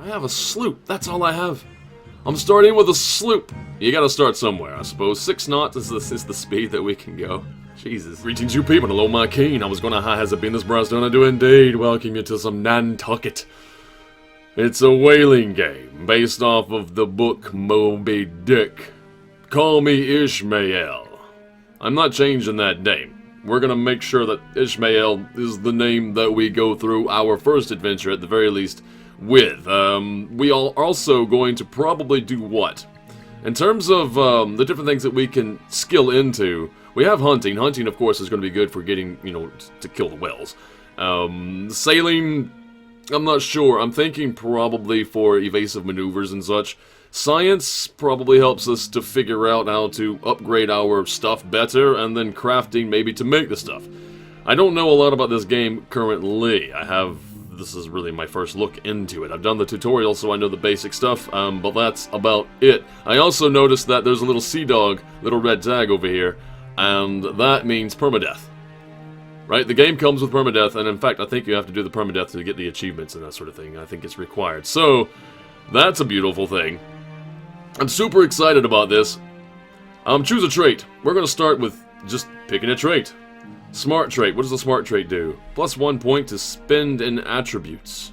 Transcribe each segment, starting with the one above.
have a sloop. That's all I have. I'm starting with a sloop. You gotta start somewhere, I suppose. 6 knots is the speed that we can go. Jesus. Greetings, you people. Hello, my king. I was gonna how has it been this Briarstone? I do indeed welcome you to some Nantucket. It's a whaling game based off of the book Moby Dick. Call me Ishmael. I'm not changing that name. We're gonna make sure that Ishmael is the name that we go through our first adventure, at the very least, with. We are also going to probably do what? In terms of the different things that we can skill into, we have hunting. Hunting, of course, is going to be good for getting, you know, to kill the whales. Sailing, I'm not sure. I'm thinking probably for evasive maneuvers and such. Science probably helps us to figure out how to upgrade our stuff better, and then crafting maybe to make the stuff. I don't know a lot about this game currently. This is really my first look into it. I've done the tutorial, so I know the basic stuff, but that's about it. I also noticed that there's a little sea dog, little red tag over here, and that means permadeath. Right? The game comes with permadeath, and in fact, I think you have to do the permadeath to get the achievements and that sort of thing. I think it's required. So, that's a beautiful thing. I'm super excited about this. Choose a trait. We're going to start with just picking a trait. Smart trait. What does the smart trait do? Plus 1 point to spend in attributes.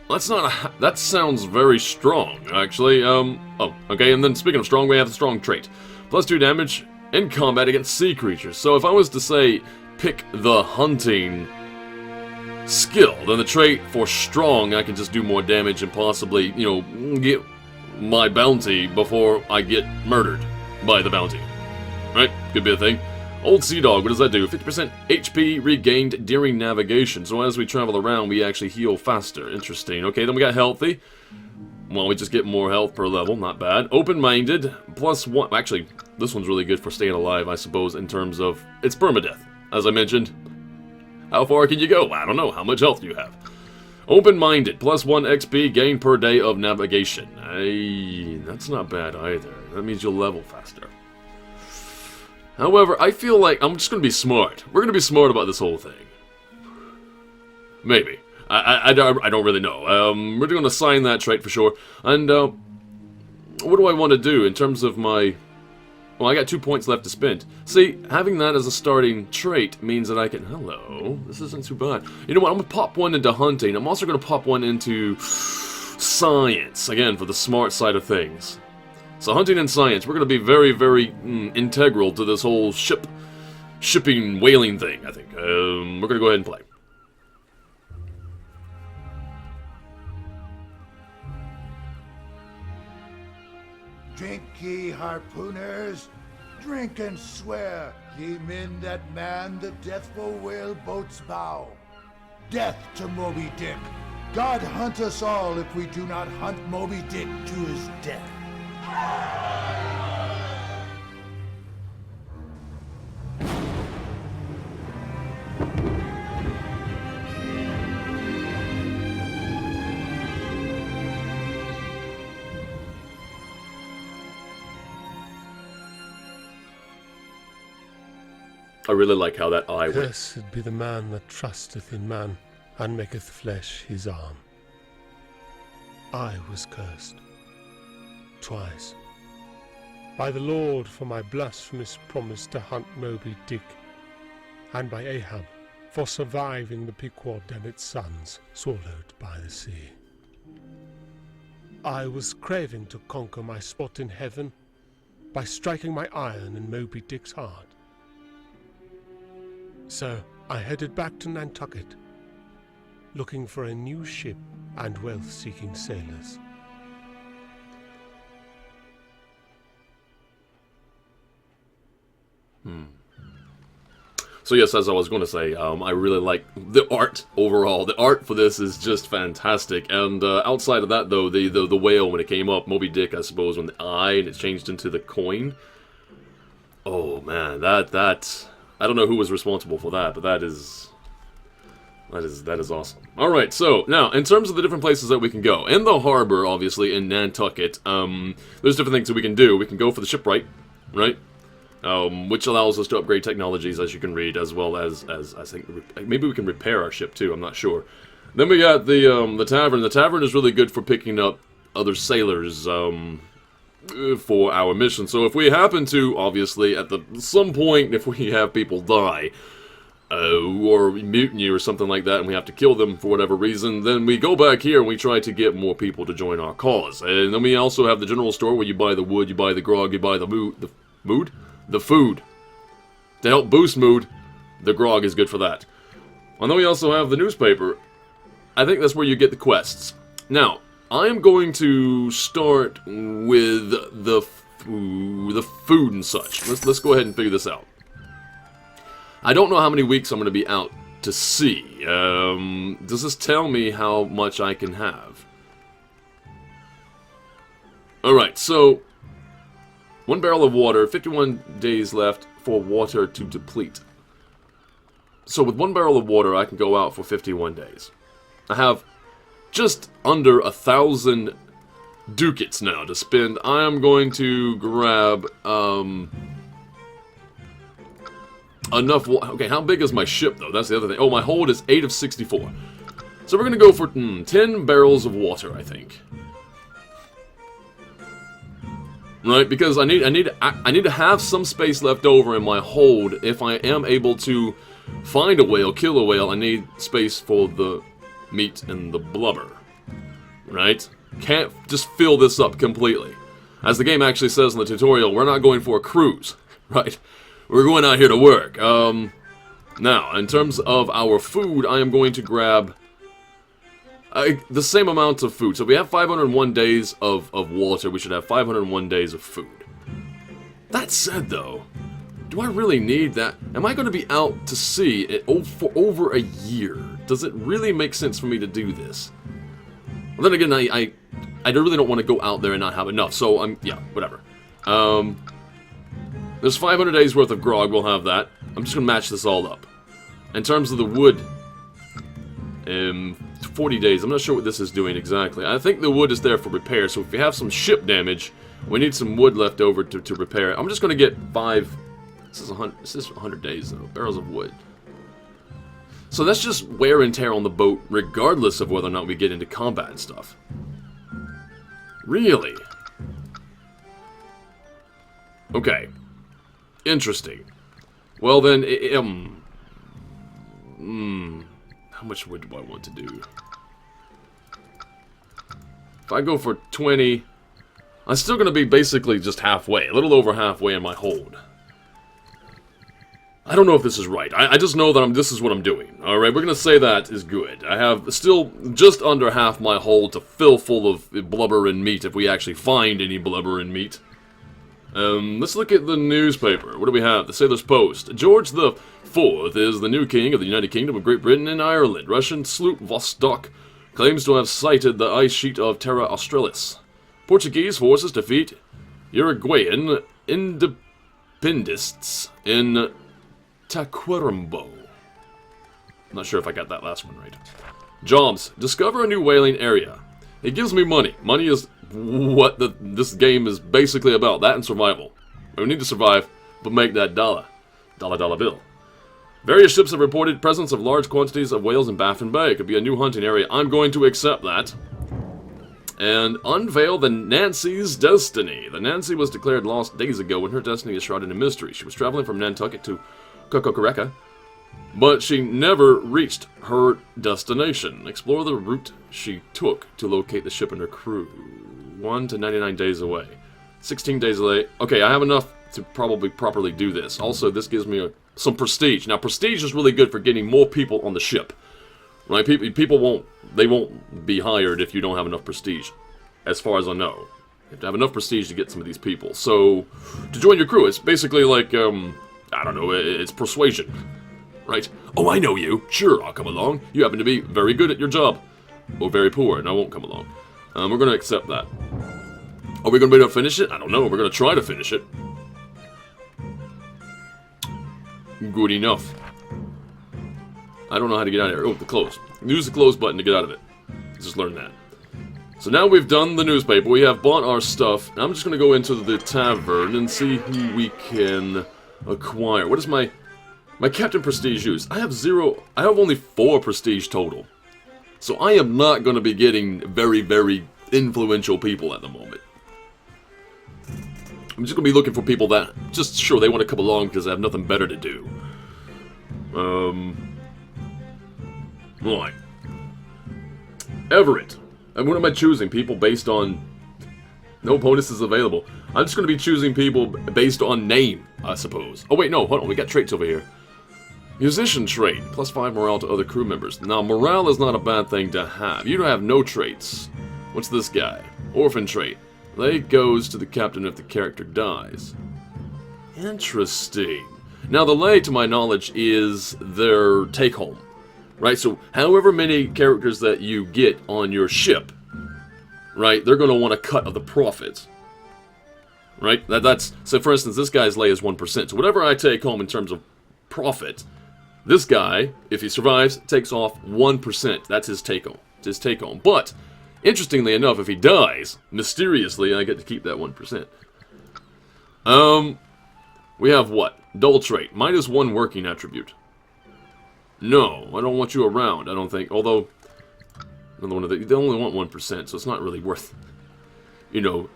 That's not that sounds very strong, actually. Oh, okay, and then speaking of strong, we have the strong trait. Plus 2 damage in combat against sea creatures. So if I was to say, pick the hunting skill, then the trait for strong, I can just do more damage and possibly, you know, get my bounty before I get murdered by the bounty. Right? Could be a thing. Old Sea Dog, what does that do? 50% HP regained during navigation. So as we travel around, we actually heal faster. Interesting. Okay, then we got Healthy. Well, we just get more health per level. Not bad. Open-Minded. Plus 1. Actually, this one's really good for staying alive, I suppose, in terms of it's permadeath, as I mentioned. How far can you go? I don't know. How much health do you have? Open-Minded. Plus 1 XP gained per day of navigation. Hey, that's not bad either. That means you'll level faster. However, I feel like I'm just going to be smart. We're going to be smart about this whole thing. Maybe. I don't really know. We're going to assign that trait for sure. And, what do I want to do in terms of my... Well, I got 2 points left to spend. See, having that as a starting trait means that I can... Hello, this isn't too bad. You know what, I'm going to pop one into hunting. I'm also going to pop one into science. Again, for the smart side of things. So hunting and science, we're going to be very, very integral to this whole shipping, whaling thing, I think. We're going to go ahead and play. Drink ye, harpooners, drink and swear, ye men that man the deathful whale boat's bow. Death to Moby Dick. God hunt us all if we do not hunt Moby Dick to his death. I really like how that eye went. Cursed be the man that trusteth in man, and maketh flesh his arm. I was cursed. Twice. By the Lord for my blasphemous promise to hunt Moby Dick, and by Ahab for surviving the Pequod and its sons swallowed by the sea. I was craving to conquer my spot in heaven by striking my iron in Moby Dick's heart. So I headed back to Nantucket, looking for a new ship and wealth-seeking sailors. So yes, as I was going to say, I really like the art overall. The art for this is just fantastic. And outside of that, though, the whale, when it came up, Moby Dick, I suppose, when the eye and it changed into the coin. Oh man, that I don't know who was responsible for that, but that is awesome. All right, so now in terms of the different places that we can go, in the harbor, obviously in Nantucket, there's different things that we can do. We can go for the shipwright, right? Which allows us to upgrade technologies, as you can read, as well as I think maybe we can repair our ship too. I'm not sure. Then we got the tavern. The tavern is really good for picking up other sailors for our mission. So if we happen to, obviously, at some point, if we have people die, or mutiny or something like that, and we have to kill them for whatever reason, then we go back here and we try to get more people to join our cause. And then we also have the general store where you buy the wood, you buy the grog, you buy the food. To help boost mood, the grog is good for that. And then we also have the newspaper. I think that's where you get the quests. Now, I am going to start with the food and such. Let's go ahead and figure this out. I don't know how many weeks I'm going to be out to sea. Does this tell me how much I can have? Alright, so 1 barrel of water, 51 days left for water to deplete. So with 1 barrel of water, I can go out for 51 days. I have just under 1,000 ducats now to spend. I am going to grab enough. Okay, how big is my ship though? That's the other thing. Oh, my hold is 8 of 64. So we're gonna go for 10 barrels of water, I think. Right, because I need to have some space left over in my hold if I am able to find a whale, kill a whale. I need space for the meat and the blubber. Right? Can't just fill this up completely. As the game actually says in the tutorial, we're not going for a cruise, right? We're going out here to work. Now, in terms of our food, I am going to grab the same amount of food. So we have 501 days of water. We should have 501 days of food. That said, though, do I really need that? Am I going to be out to sea for over a year? Does it really make sense for me to do this? Well, then again, I really don't want to go out there and not have enough. So, yeah, whatever. There's 500 days worth of grog. We'll have that. I'm just going to match this all up. In terms of the wood, 40 days. I'm not sure what this is doing exactly. I think the wood is there for repair. So if we have some ship damage, we need some wood left over to repair it. I'm just going to get 5... This is 100 days, though. Barrels of wood. So that's just wear and tear on the boat, regardless of whether or not we get into combat and stuff. Really? Okay. Interesting. Well then, how much wood do I want to do? If I go for 20, I'm still going to be basically just halfway, a little over halfway in my hold. I don't know if this is right. I just know that this is what I'm doing. Alright, we're going to say that is good. I have still just under half my hold to fill full of blubber and meat if we actually find any blubber and meat. Let's look at the newspaper. What do we have? The Sailor's Post. George the IV is the new king of the United Kingdom of Great Britain and Ireland. Russian sloop Vostok claims to have sighted the ice sheet of Terra Australis. Portuguese forces defeat Uruguayan independists in Tacuarembó. Not sure if I got that last one right. Jobs. Discover a new whaling area. It gives me money. Money is what this game is basically about. That and survival. We need to survive, but make that dollar. Dollar bill. Various ships have reported presence of large quantities of whales in Baffin Bay. It could be a new hunting area. I'm going to accept that. And unveil the Nancy's destiny. The Nancy was declared lost days ago when her destiny is shrouded in mystery. She was traveling from Nantucket to Kokokoreka, but she never reached her destination. Explore the route she took to locate the ship and her crew. 1 to 99 days away. 16 days away. Okay, I have enough to probably properly do this. Also, this gives me some prestige. Now, prestige is really good for getting more people on the ship. Right? People won't be hired if you don't have enough prestige, as far as I know. You have to have enough prestige to get some of these people. So, to join your crew, it's basically like, I don't know, it's persuasion. Right? Oh, I know you. Sure, I'll come along. You happen to be very good at your job. Or very poor, and I won't come along. We're going to accept that. Are we going to be able to finish it? I don't know. We're going to try to finish it. Good enough. I don't know how to get out of here. Oh, the close. Use the close button to get out of it. Just learn that. So now we've done the newspaper. We have bought our stuff. Now I'm just going to go into the tavern and see who we can acquire. What is my captain prestige use? I have 0. I have only 4 prestige total. So I am not going to be getting very, very influential people at the moment. I'm just going to be looking for people that, just sure, they want to come along because I have nothing better to do. Right. Everett. And what am I choosing? People based on... No bonuses available. I'm just going to be choosing people based on name, I suppose. Oh wait, no, hold on, we got traits over here. Musician trait, +5 morale to other crew members. Now, morale is not a bad thing to have. You don't have no traits. What's this guy? Orphan trait. Lay goes to the captain if the character dies. Interesting. Now, the lay, to my knowledge, is their take-home. Right, so however many characters that you get on your ship, right, they're going to want a cut of the profits. Right? That's so for instance, this guy's lay is 1%. So whatever I take home in terms of profit, this guy, if he survives, takes off 1%. That's his take home. It's his take home. But interestingly enough, if he dies, mysteriously, I get to keep that 1%. We have what? Dull trait. -1 working attribute. No, I don't want you around, I don't think. Although, another one of they only want 1%, so it's not really worth, you know.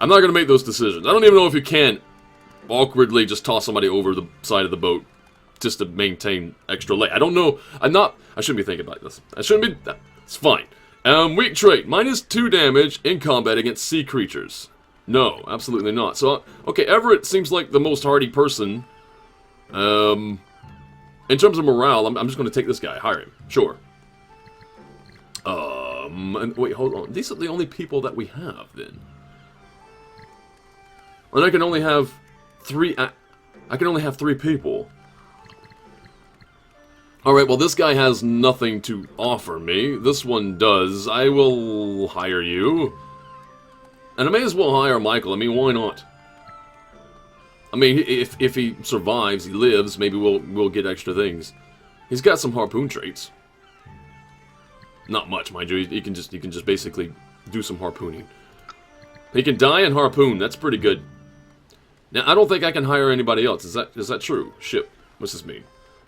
I'm not going to make those decisions. I don't even know if you can awkwardly just toss somebody over the side of the boat just to maintain extra lay. I don't know. I shouldn't be thinking about this. I shouldn't be. It's fine. Weak trait. -2 damage in combat against sea creatures. No, absolutely not. So, okay, Everett seems like the most hardy person. In terms of morale, I'm just going to take this guy. Hire him. Sure. And wait, hold on. These are the only people that we have, then. And I can only have 3... I can only have 3 people. Alright, well, this guy has nothing to offer me. This one does. I will hire you. And I may as well hire Michael. I mean, why not? I mean, if he survives, he lives, maybe we'll get extra things. He's got some harpoon traits. Not much, mind you. He can just basically do some harpooning. He can die and harpoon. That's pretty good. Now, I don't think I can hire anybody else. Is that true? Ship. What's this mean?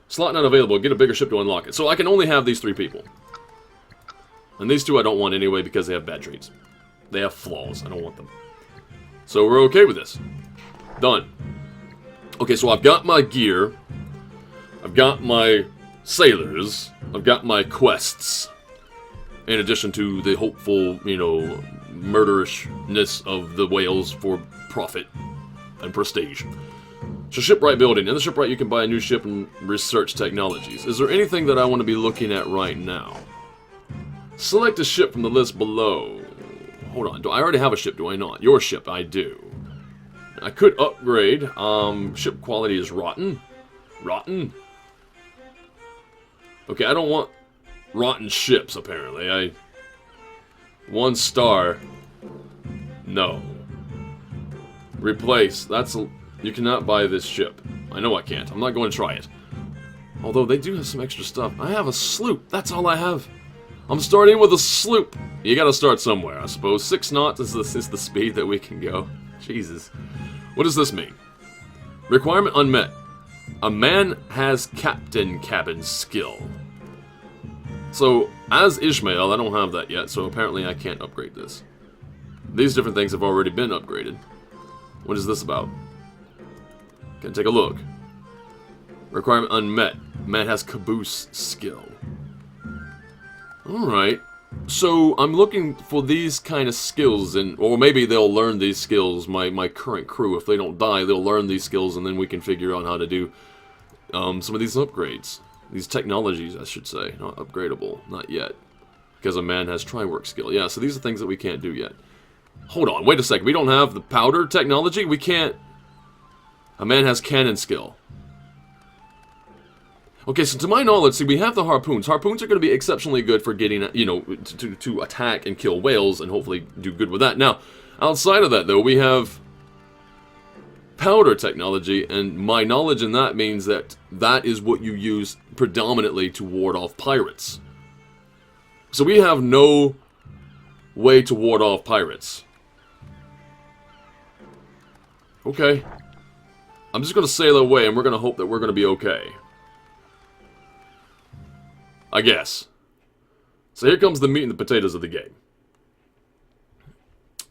Slot not available. Get a bigger ship to unlock it. So I can only have these 3 people. And these 2 I don't want anyway because they have bad traits. They have flaws. I don't want them. So we're okay with this. Done. Okay, so I've got my gear. I've got my sailors. I've got my quests. In addition to the hopeful, you know, murderishness of the whales for profit and prestige. So shipwright building. In the shipwright you can buy a new ship and research technologies. Is there anything that I want to be looking at right now? Select a ship from the list below. Hold on, do I already have a ship, do I not? Your ship, I do. I could upgrade. Ship quality is rotten. Rotten? Okay, I don't want rotten ships, apparently. 1 star. No. Replace. You cannot buy this ship. I know I can't. I'm not going to try it. Although they do have some extra stuff. I have a sloop. That's all I have. I'm starting with a sloop. You gotta start somewhere, I suppose. 6 knots is the speed that we can go. Jesus. What does this mean? Requirement unmet. A man has captain cabin skill. So, as Ishmael, I don't have that yet, so apparently I can't upgrade this. These different things have already been upgraded. What is this about? Can take a look. Requirement unmet. Man has caboose skill. Alright. So, I'm looking for these kind of skills, or maybe they'll learn these skills, my current crew. If they don't die, they'll learn these skills, and then we can figure out how to do some of these upgrades. These technologies, I should say. Not upgradable. Not yet. Because a man has tri-work skill. Yeah, so these are things that we can't do yet. Hold on, wait a second. We don't have the powder technology? We can't... A man has cannon skill. Okay, so to my knowledge, see, we have the harpoons. Harpoons are going to be exceptionally good for getting, you know, to attack and kill whales and hopefully do good with that. Now, outside of that, though, we have powder technology, and my knowledge in that means that that is what you use predominantly to ward off pirates. So we have no way to ward off pirates. Okay. I'm just going to sail away, and we're going to hope that we're going to be okay. I guess. So here comes the meat and the potatoes of the game.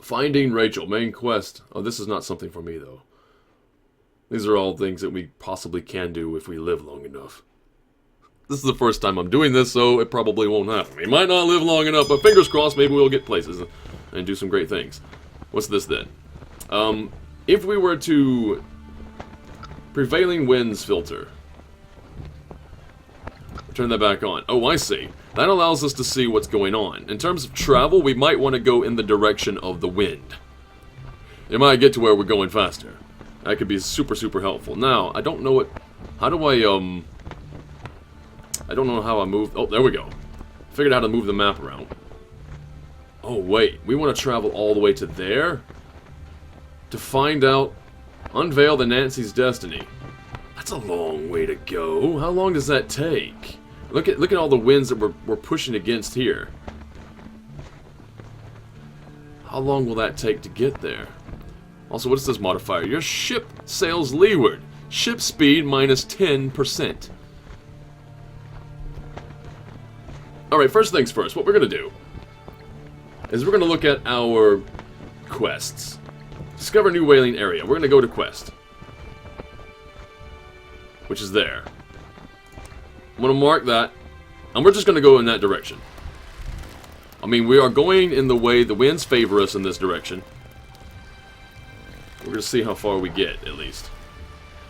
Finding Rachel, main quest. Oh, this is not something for me, though. These are all things that we possibly can do if we live long enough. This is the first time I'm doing this, so it probably won't happen. We might not live long enough, but fingers crossed, maybe we'll get places and do some great things. What's this, then? If we were to... Prevailing winds filter. Turn that back on. Oh, I see. That allows us to see what's going on. In terms of travel, we might want to go in the direction of the wind. It might get to where we're going faster. That could be super, super helpful. Now, I don't know what... How do I don't know how I move... Oh, there we go. Figured out how to move the map around. Oh, wait. We want to travel all the way to there? To find out... Unveil the Nancy's destiny. That's a long way to go. How long does that take? Look at all the winds that we're pushing against here. How long will that take to get there? Also, what is this modifier? Your ship sails leeward. Ship speed minus 10%. Alright, first things first. What we're going to do is we're going to look at our quests. Discover new whaling area. We're going to go to quest. Which is there. I'm going to mark that. And we're just going to go in that direction. I mean, we are going in the way the winds favor us in this direction. We're going to see how far we get, at least.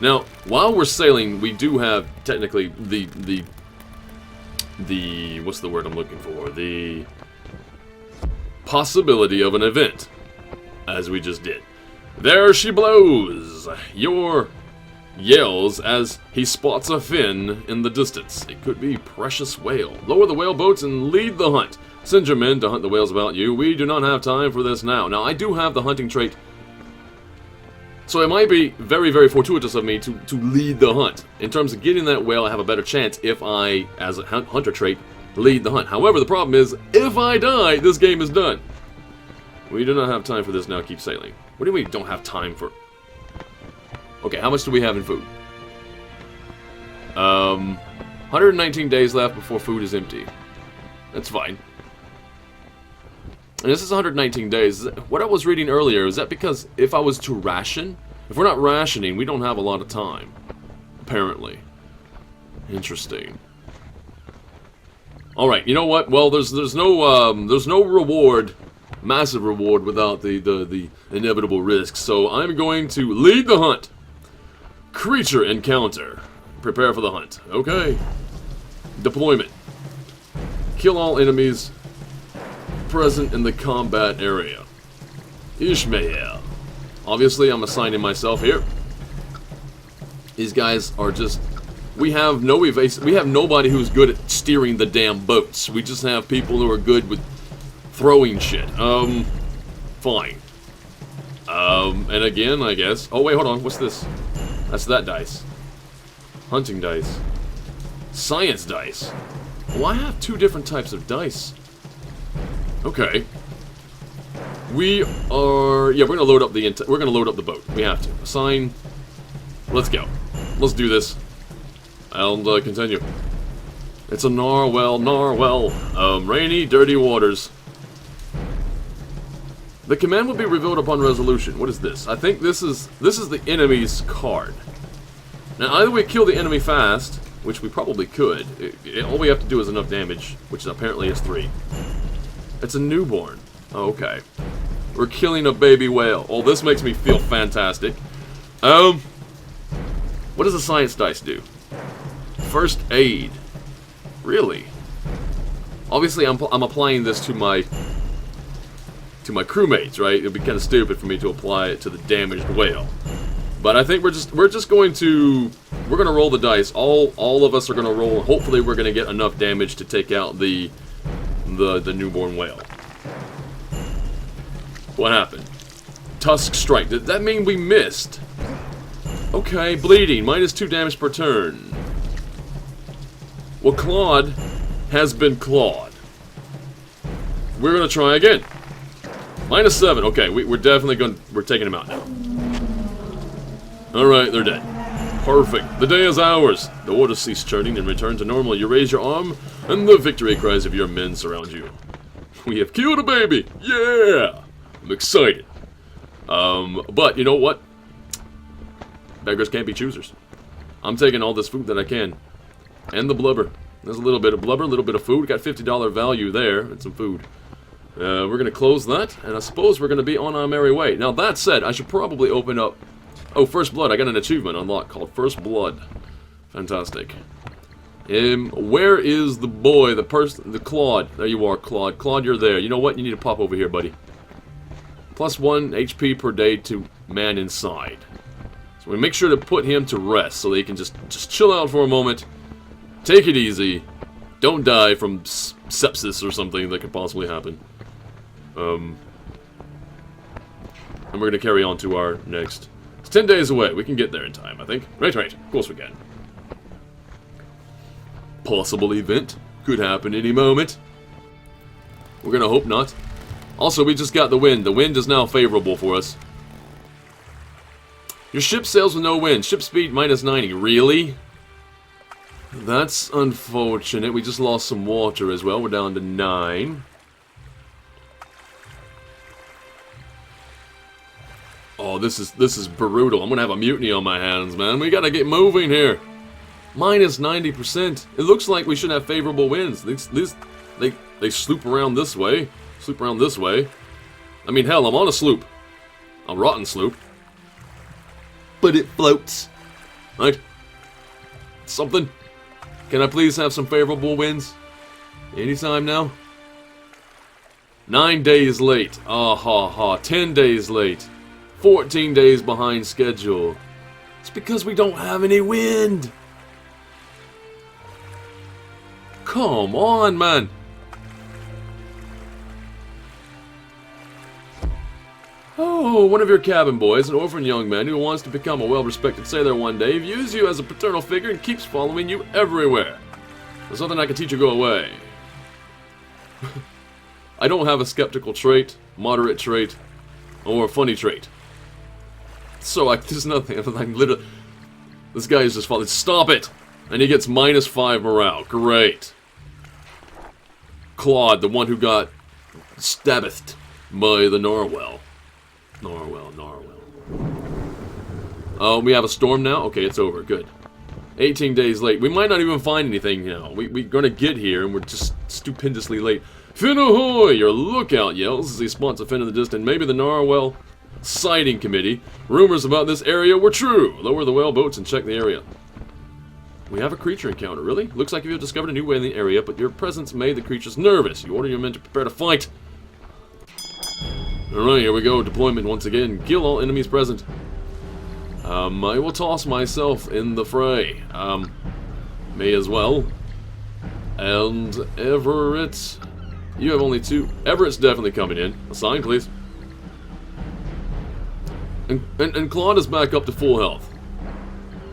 Now, while we're sailing, we do have, technically, the what's the word I'm looking for? The possibility of an event. As we just did. There she blows! Your yells as he spots a fin in the distance. It could be precious whale. Lower the whale boats and lead the hunt. Send your men to hunt the whales about you. We do not have time for this now. Now, I do have the hunting trait, so it might be very, very fortuitous of me to lead the hunt. In terms of getting that whale, I have a better chance if I, as a hunter trait, lead the hunt. However, the problem is, if I die, this game is done. We do not have time for this now. Keep sailing. What do you mean don't have time for... Okay, how much do we have in food? 119 days left before food is empty. That's fine. And this is 119 days. What I was reading earlier, is that because if I was to ration... If we're not rationing, we don't have a lot of time. Apparently. Interesting. Alright, you know what? Well, there's no reward... Massive reward without the inevitable risks. So I'm going to lead the hunt. Creature encounter. Prepare for the hunt. Okay. Deployment. Kill all enemies present in the combat area. Ishmael. Obviously, I'm assigning myself here. These guys are just... We have no evasive... We have nobody who's good at steering the damn boats. We just have people who are good with... throwing shit. Fine. And again, I guess... Oh, wait, hold on. What's this? That's that dice. Hunting dice. Science dice. Oh, I have two different types of dice. Okay. We are... Yeah, we're gonna load up the... We're gonna load up the boat. We have to. Assign... Let's go. Let's do this. And, continue. It's a narwhal. Rainy, dirty waters. The command will be revealed upon resolution. What is this? I think this is the enemy's card. Now, either we kill the enemy fast, which we probably could. All we have to do is enough damage, which apparently is 3. It's a newborn. Oh, okay. We're killing a baby whale. Oh, this makes me feel fantastic. What does a science dice do? First aid. Really? Obviously, I'm applying this to my crewmates, right? It'd be kind of stupid for me to apply it to the damaged whale. But I think we're just going to roll the dice. All of us are going to roll. Hopefully, we're going to get enough damage to take out the newborn whale. What happened? Tusk strike. Did that mean we missed? Okay, bleeding. -2 damage per turn. Well, Claude has been clawed. We're going to try again. -7. Okay, we're definitely we're taking him out now. Alright, they're dead. Perfect. The day is ours. The waters cease churning and return to normal. You raise your arm, and the victory cries of your men surround you. We have killed a baby! Yeah! I'm excited. But you know what? Beggars can't be choosers. I'm taking all this food that I can. And the blubber. There's a little bit of blubber, a little bit of food. Got $50 value there, and some food. We're going to close that, and I suppose we're going to be on our merry way. Now, that said, I should probably open up... Oh, First Blood. I got an achievement unlocked called First Blood. Fantastic. Where is the boy, the Claude? There you are, Claude. Claude, you're there. You know what? You need to pop over here, buddy. +1 HP per day to man inside. So we make sure to put him to rest so that he can just chill out for a moment. Take it easy. Don't die from sepsis or something that could possibly happen. And we're going to carry on to our next... It's 10 days away. We can get there in time, I think. Right. Of course we can. Possible event. Could happen any moment. We're going to hope not. Also, we just got the wind. The wind is now favorable for us. Your ship sails with no wind. Ship speed -90. Really? That's unfortunate. We just lost some water as well. We're down to 9. Oh, this is brutal. I'm gonna have a mutiny on my hands, man. We gotta get moving here. -90%. It looks like we should have favorable winds. They sloop around this way. Sloop around this way. I mean, hell, I'm on a sloop. A rotten sloop. But it floats. Right? Something. Can I please have some favorable winds? Anytime now? 9 days late. Ah ha ha. 10 days late. 14 days behind schedule. It's because we don't have any wind. Come on, man. Oh, one of your cabin boys, an orphan young man who wants to become a well-respected sailor one day, views you as a paternal figure and keeps following you everywhere. There's nothing I can teach you, go away. I don't have a skeptical trait, moderate trait, or a funny trait. So, there's nothing. I'm literally... This guy is just following. Stop it! And he gets -5 morale. Great. Claude, the one who got stabbed by the narwhal. Narwhal. Oh, we have a storm now? Okay, it's over. Good. 18 days late. We might not even find anything now. We're gonna get here, and we're just stupendously late. Fin ahoy! Your lookout yells as he spots a fin in the distance. Maybe the narwhal sighting committee. Rumors about this area were true. Lower the whale boats and check the area. We have a creature encounter, really? Looks like you have discovered a new way in the area, but your presence made the creatures nervous. You order your men to prepare to fight. Alright, here we go. Deployment once again. Kill all enemies present. I will toss myself in the fray. May as well. And Everett... You have only 2. Everett's definitely coming in. A sign, please. And Claude is back up to full health.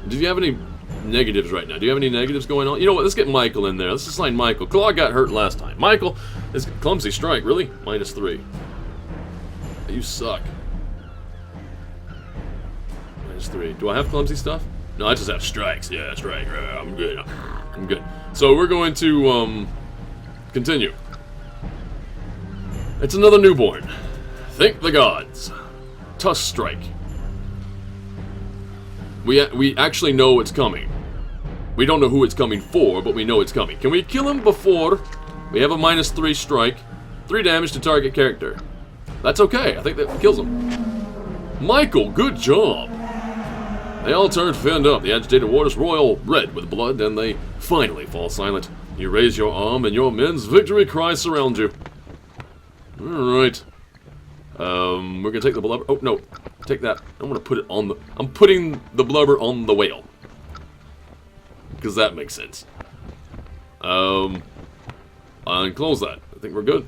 Do you have any negatives right now? Do you have any negatives going on? You know what? Let's get Michael in there. Let's assign Michael. Claude got hurt last time. Michael is clumsy strike. Really? -3. You suck. -3. Do I have clumsy stuff? No, I just have strikes. Yeah, that's right. I'm good. I'm good. So we're going to continue. It's another newborn. Thank the gods. Tusk strike. We actually know it's coming. We don't know who it's coming for, but we know it's coming. Can we kill him before we have a -3 strike? 3 damage to target character. That's okay. I think that kills him. Michael, good job. They all turn finned up. The agitated waters roil red with blood, and they finally fall silent. You raise your arm, and your men's victory cry surround you. Alright. We're gonna take the blubber. Oh, no. Take that. I'm gonna put it on the... I'm putting the blubber on the whale. Because that makes sense. And close that. I think we're good.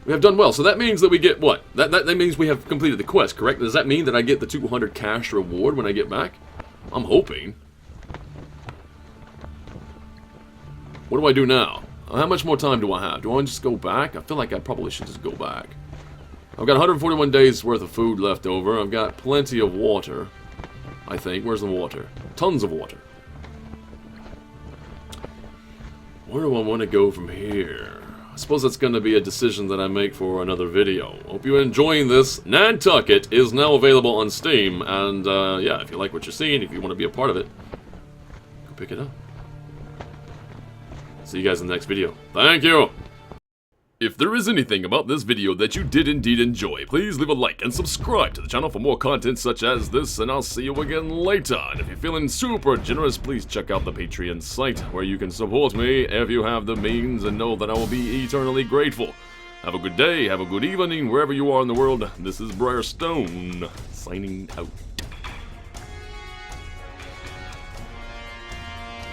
We have done well. So that means that we get what? That means we have completed the quest, correct? Does that mean that I get the 200 cash reward when I get back? I'm hoping. What do I do now? How much more time do I have? Do I just go back? I feel like I probably should just go back. I've got 141 days worth of food left over. I've got plenty of water. I think. Where's the water? Tons of water. Where do I want to go from here? I suppose that's going to be a decision that I make for another video. Hope you're enjoying this. Nantucket is now available on Steam, and yeah, if you like what you're seeing, if you want to be a part of it, go pick it up. See you guys in the next video. Thank you! If there is anything about this video that you did indeed enjoy, please leave a like and subscribe to the channel for more content such as this, and I'll see you again later. And if you're feeling super generous, please check out the Patreon site, where you can support me if you have the means, and know that I will be eternally grateful. Have a good day, have a good evening, wherever you are in the world. This is Briarstone, signing out.